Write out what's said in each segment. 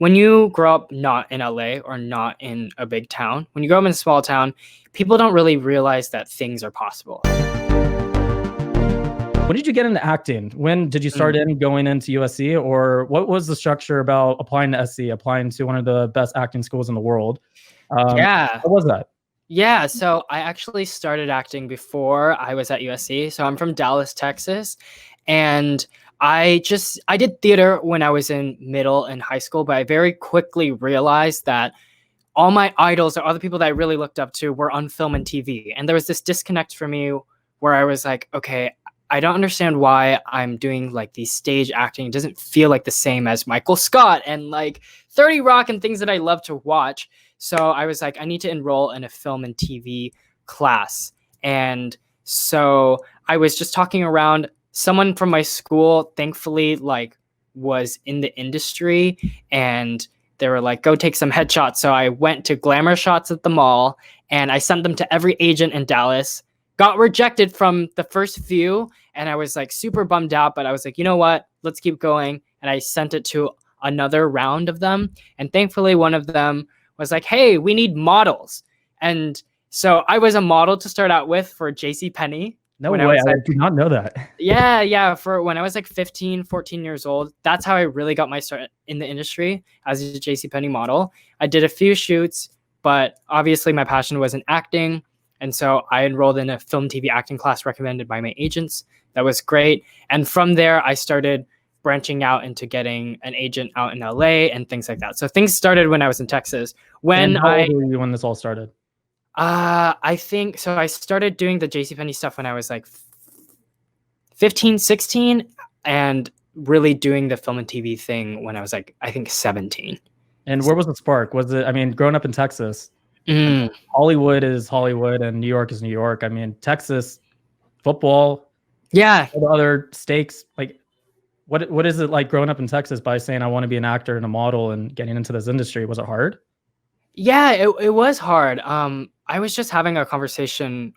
when you grow up not in LA or not in a big town, when you grow up in a small town, people don't really realize that things are possible. When did you get into acting? When did you start Mm. going into USC, or what was the structure about applying to SC, applying to one of the best acting schools in the world? Yeah. What was that? Yeah, so I actually started acting before I was at USC. So I'm from Dallas, Texas, and I did theater when I was in middle and high school, but I very quickly realized that all my idols or other people that I really looked up to were on film and TV. And there was this disconnect for me where I was like, okay, I don't understand why I'm doing like these stage acting. It doesn't feel like the same as Michael Scott and like 30 Rock and things that I love to watch. So I was like, I need to enroll in a film and TV class. And so I was just talking around. Someone from my school, thankfully, like was in the industry, and they were like, go take some headshots. So I went to glamour shots at the mall and I sent them to every agent in Dallas, got rejected from the first few. And I was like super bummed out, but I was like, you know what? Let's keep going. And I sent it to another round of them. And thankfully, one of them was like, hey, we need models. And so I was a model to start out with for JCPenney. No way, I did not know that. Yeah. For when I was like 15, 14 years old, that's how I really got my start in the industry as a JCPenney model. I did a few shoots, but obviously my passion was in acting. And so I enrolled in a film TV acting class recommended by my agents. That was great. And from there, I started branching out into getting an agent out in LA and things like that. So things started when I was in Texas. How old were you when this all started? I think so. I started doing the JCPenney stuff when I was like 15, 16, and really doing the film and TV thing when I was like, I think 17. And where was the spark? Was it, I mean, growing up in Texas, Hollywood is Hollywood and New York is New York. I mean, Texas football, all the other stakes. Like, what is it like growing up in Texas by saying I want to be an actor and a model and getting into this industry? Was it hard? Yeah, it was hard. I was just having a conversation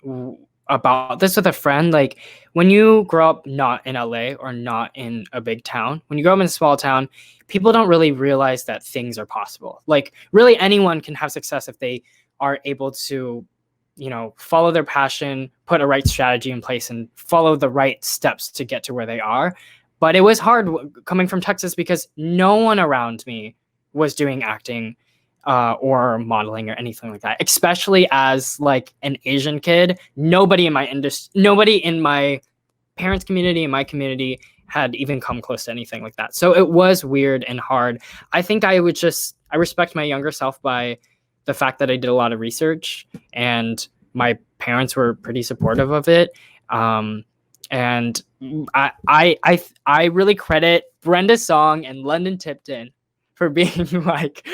about this with a friend. Like, when you grow up not in LA or not in a big town, when you grow up in a small town, people don't really realize that things are possible. Like, really anyone can have success if they are able to, follow their passion, put a right strategy in place, and follow the right steps to get to where they are. But it was hard coming from Texas because no one around me was doing acting or modeling or anything like that, especially as like an Asian kid. Nobody in my industry, nobody in my parents' community, in my community, had even come close to anything like that. So it was weird and hard. I think I respect my younger self by the fact that I did a lot of research and my parents were pretty supportive of it. And I really credit Brenda Song and London Tipton for being like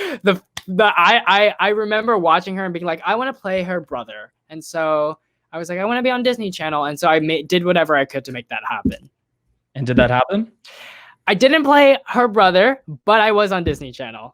I remember watching her and being like, I want to play her brother. And so I was like, I want to be on Disney Channel. And so I did whatever I could to make that happen. And did that happen? I didn't play her brother, but I was on Disney Channel.